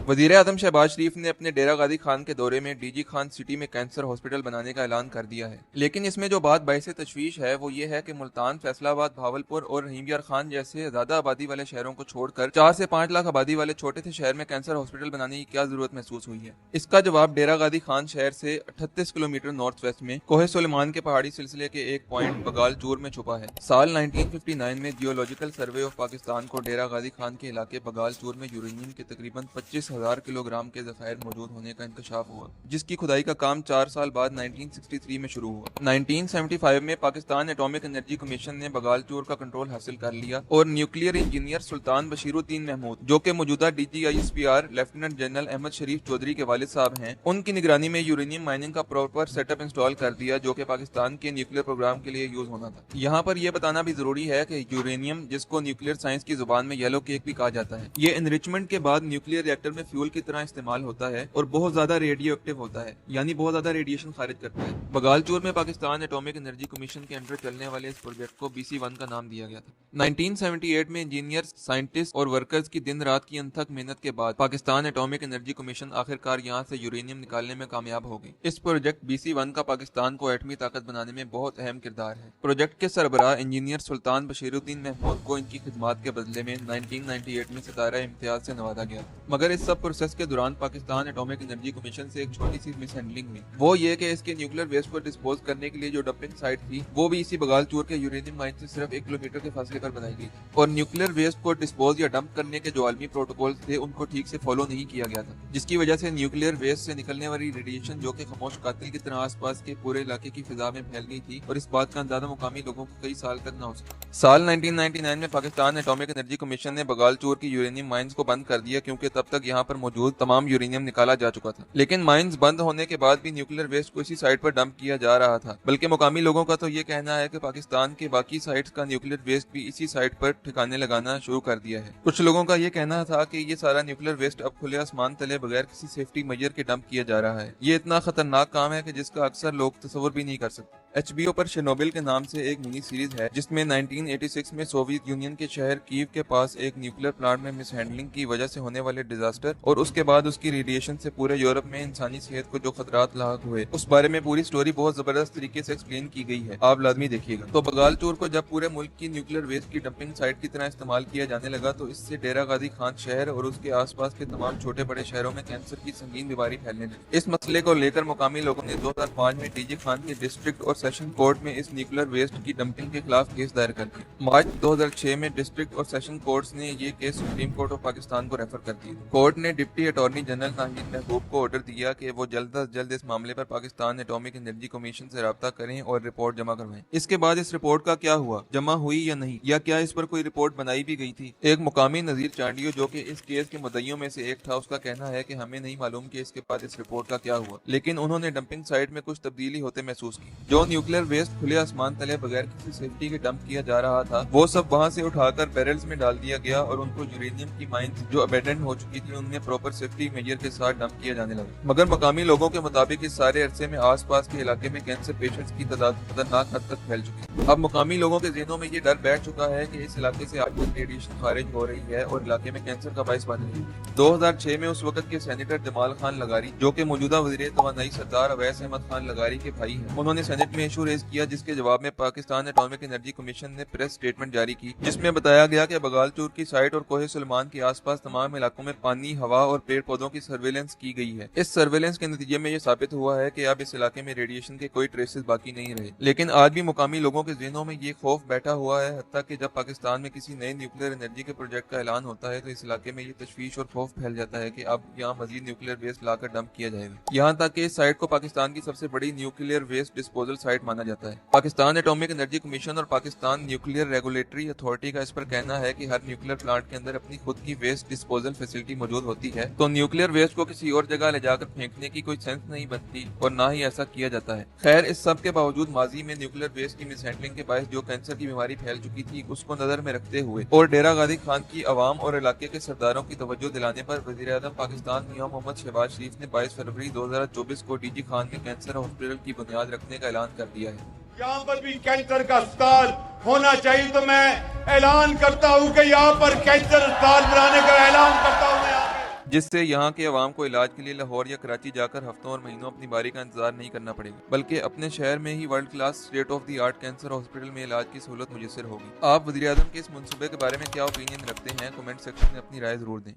वजीर आजम शहबाज शरीफ ने अपने डेरा गाजी खान के दौरे में डीजी खान सिटी में कैंसर हॉस्पिटल बनाने का ऐलान कर दिया है। लेकिन इसमें जो बात बाइस तशवीश है वो ये है कि मुल्तान, फैसलाबाद, भावलपुर और रहीम यार खान जैसे ज्यादा आबादी वाले शहरों को छोड़कर 4 से 5 लाख आबादी वाले छोटे से शहर में कैंसर हॉस्पिटल बनाने की क्या जरूरत महसूस हुई है। इसका जवाब डेरा गाजी खान शहर से 38 किलोमीटर नॉर्थ वेस्ट में कोहे सुलेमान के पहाड़ी सिलसिले के एक पॉइंट बगाल चूर में छुपा है। साल 1959 में जियोलॉजिकल सर्वे ऑफ पाकिस्तान को डेरा गाजी खान के इलाके बगाल चूर में यूरेनियम के तकरीबन 25,000 किलोग्राम के जखायर मौजूद होने का इंकशाफ हुआ, जिसकी खुदाई का काम 4 साल बाद 1963 में शुरू हुआ। 1975 में पाकिस्तान एटॉमिक एनर्जी कमीशन ने बगाल चूर का कंट्रोल हासिल कर लिया और न्यूक्लियर इंजीनियर सुल्तान बशीरुद्दीन महमूद, जो के मौजूदा DGISPR लेफ्टिनेंट जनरल अहमद शरीफ चौधरी के वालिद साहब हैं, उनकी निगरानी में यूरेनियम माइनिंग का प्रॉपर सेटअप इंस्टॉल कर दिया, जो कि पाकिस्तान के न्यूक्लियर प्रोग्राम के लिए यूज होना था। यहाँ पर यह बताना भी जरूरी है कि यूरेनियम, जिसको न्यूक्लियर साइंस की जुबान में येलो केक भी कहा जाता है, ये एनरिचमेंट के बाद न्यूक्लियर रिएक्टर में फ्यूल की तरह इस्तेमाल होता है और बहुत ज्यादा रेडियो एक्टिव होता है, यानी बहुत ज्यादा रेडिएशन खारिज करता है। बगालचूर में पाकिस्तान एटॉमिक एनर्जी कमीशन के अंडर चलने वाले इस प्रोजेक्ट को BC1 का नाम दिया गया था। 1978 में इंजीनियर्स, साइंटिस्ट और वर्कर्स की दिन रात की अनथक मेहनत के बाद पाकिस्तान एटॉमिक एनर्जी कमीशन आखिरकार यहाँ से यूरेनियम निकालने में कामयाब हो गई। इस प्रोजेक्ट BC1 का पाकिस्तान को एटमी ताकत बनाने में बहुत अहम किरदार है। प्रोजेक्ट के सरबराह इंजीनियर सुल्तान बशीरुद्दीन महमूद को इनकी खिदमात के बदले में 1998 में सितारा इम्तियाज से नवाजा गया, मगर इस सब प्रोसेस के दौरान पाकिस्तान एटॉमिक एनर्जी कमीशन से एक छोटी सी मिस हैंडलिंग हुई। वो ये कि इसके न्यूक्लियर वेस्ट को डिस्पोज करने के लिए जो डंपिंग साइट थी वो भी इसी बगालचूर के यूरेनियम माइन से सिर्फ 1 किलोमीटर के फासले पर बनाई गई और न्यूक्लियर वेस्ट को डिस्पोज या डंप करने के जो आलमी प्रोटोकॉल थे उनको ठीक से फॉलो नहीं किया गया था, जिसकी वजह से न्यूक्लियर वेस्ट से निकलने वाली रेडिएशन, जो कि खामोश कातिल की तरह आसपास के पूरे इलाके की फिजा में फैल गई थी और इस बात का अंदाजा मुकामी लोगों को कई साल तक न हो सका। साल 1999 में पाकिस्तान एटॉमिक एनर्जी कमीशन ने बगालचूर की यूरेनियम माइंस को बंद कर दिया, क्योंकि तब तक यहाँ पर मौजूद तमाम यूरेनियम निकाला जा चुका था। लेकिन माइंस बंद होने के बाद भी न्यूक्लियर वेस्ट को इसी साइट पर डंप किया जा रहा था, बल्कि मुकामी लोगों का तो ये कहना है कि पाकिस्तान के बाकी साइट्स का न्यूक्लियर वेस्ट भी इसी साइट पर ठिकाने लगाना शुरू कर दिया है। कुछ लोगों का ये कहना था कि ये सारा न्यूक्लियर वेस्ट अब खुले आसमान तले बगैर किसी सेफ्टी मेजर के डंप किया जा रहा है। ये इतना खतरनाक काम है कि जिसका अक्सर लोग तस्वर भी नहीं कर सकते। HBO पर शेनोबिल के नाम से एक मिनी सीरीज है, जिसमें 1986 में सोवियत यूनियन के शहर कीव के पास एक न्यूक्लियर प्लांट में मिसहैंडलिंग की वजह से होने वाले डिजास्टर और उसके बाद उसकी रेडिएशन से पूरे यूरोप में इंसानी सेहत को जो खतरात लाक हुए, उस बारे में पूरी स्टोरी बहुत जबरदस्त तरीके से एक्सप्लेन की गई है। आप लाजमी देखिएगा। तो बगालचूर को जब पूरे मुल्क की न्यूक्लियर वेस्ट की डंपिंग साइट की तरह इस्तेमाल किया जाने लगा तो इससे डेरा गाजी खान शहर और उसके आसपास के तमाम छोटे बड़े शहरों में कैंसर की संगीन बीमारी फैलने लगी। इस मसले को लेकर मुकामी लोगों ने 2005 में डीजी खान के डिस्ट्रिक्ट और सेशन कोर्ट में इस न्यूक्लियर वेस्ट की डंपिंग के खिलाफ केस दायर कर दिया। मार्च 2006 में डिस्ट्रिक्ट और सेशन कोर्ट्स ने ये case supreme court of Pakistan को रेफर कर दिया। कोर्ट ने डिप्टी अटॉर्नी जनरल नाहिद महबूब को ऑर्डर दिया कि वो जल्द अज जल्द इस मामले पर पाकिस्तान एटॉमिक एनर्जी कमीशन से राब्ता करें और रिपोर्ट जमा करवाएं। इसके बाद इस रिपोर्ट का क्या हुआ, जमा हुई या नहीं, या क्या इस पर कोई रिपोर्ट बनाई भी गई थी? एक मुकामी नजीर चांडियो, जो कि इस केस के मुद्दइयों में से एक था, उसका कहना है कि हमें नहीं मालूम कि इसके बाद इस रिपोर्ट का क्या हुआ, लेकिन उन्होंने डंपिंग साइट में कुछ तब्दीली होते महसूस की। जो न्यूक्लियर वेस्ट खुले आसमान तले बगैर किसी सेफ्टी के डंप किया जा रहा था वो सब वहां से उठाकर बैरल्स में डाल दिया गया और उनको यूरेनियम की माइंस जो अबेंडन हो चुकी थी उनमें प्रॉपर सेफ्टी मेजर के साथ डंप किया जाने लगा। मगर मकामी लोगों के मुताबिक इस सारे अरसे में आसपास के इलाके में कैंसर पेशेंट्स की तादाद खतरनाक हद तक फैल चुकी है। अब मुकामी लोगों के ज़हनों में ये डर बैठ चुका है कि इस इलाके से आज रेडिएशन खारिज हो रही है और इलाके में कैंसर का बाइस बन रही है। 2006 में उस वक्त के सेनेटर जमाल खान लगारी, जो कि मौजूदा वज़ीर तवानाई सरदार अवैस अहमद खान लगारी के भाई हैं, उन्होंने सेनेट में इशू रेज किया, जिसके जवाब में पाकिस्तान एटॉमिक एनर्जी कमीशन ने प्रेस स्टेटमेंट जारी की, जिसमें बताया गया कि बगालचूर की साइट और कोहे सुलेमान के आसपास तमाम इलाकों में पानी, हवा और पेड़ पौधों की सर्वेलेंस की गई है। इस सर्वेलेंस के नतीजे में यह साबित हुआ है कि अब इस इलाके में रेडिएशन के कोई ट्रेसेस बाकी नहीं रहे। लेकिन आज भी मुकामी लोगों के ज़हनों में ये खौफ बैठा हुआ है, हत्ता कि जब पाकिस्तान में किसी नए न्यूक्लियर एनर्जी के प्रोजेक्ट का ऐलान होता है तो इस इलाके में ये तशवीश और खौफ फैल जाता है कि अब यहाँ मजीद न्यूक्लियर वेस्ट लाकर डंप किया जाएगा। यहाँ तक कि इस साइट को पाकिस्तान की सबसे बड़ी न्यूक्लियर वेस्ट डिस्पोजल साइट माना जाता है। पाकिस्तान एटॉमिक एनर्जी कमीशन और पाकिस्तान न्यूक्लियर रेगुलेटरी अथॉरिटी का इस पर कहना है कि हर न्यूक्लियर प्लांट के अंदर अपनी खुद की वेस्ट डिस्पोजल फैसिलिटी मौजूद होती है, तो न्यूक्लियर वेस्ट को किसी और जगह ले जाकर फेंकने की कोई सेंस नहीं बनती और ना ही ऐसा किया जाता है। खैर, इस सब के बावजूद माजी में न्यूक्लियर वेस्ट की मिसहैंडलिंग के बायस जो कैंसर की बीमारी फैल चुकी थी उसको नजर में रखते हुए और डेरा गाजी खान की अवाम और इलाके के सरदारों की तवज्जो दिलाने पर वज़ीर आज़म पाकिस्तान मियां मोहम्मद शहबाज शरीफ ने 22 फरवरी 2024 को डीजी खान में कैंसर हॉस्पिटल की बुनियाद रखने का ऐलान कर दिया है। यहाँ पर भी कैंसर का अस्पताल होना चाहिए, तो मैं ऐलान करता हूँ कि यहाँ पर कैंसर अस्पताल बनाने का ऐलान करता हूँ। جس سے یہاں کے عوام کو علاج کے لیے لاہور یا کراچی جا کر ہفتوں اور مہینوں اپنی باری کا انتظار نہیں کرنا پڑے گا، بلکہ اپنے شہر میں ہی world class state of the art cancer hospital میں علاج کی سہولت میسر ہوگی۔ آپ وزیر اعظم کے اس منصوبے کے بارے میں کیا اوپینین رکھتے ہیں؟ کمنٹ سیکشن میں اپنی رائے ضرور دیں۔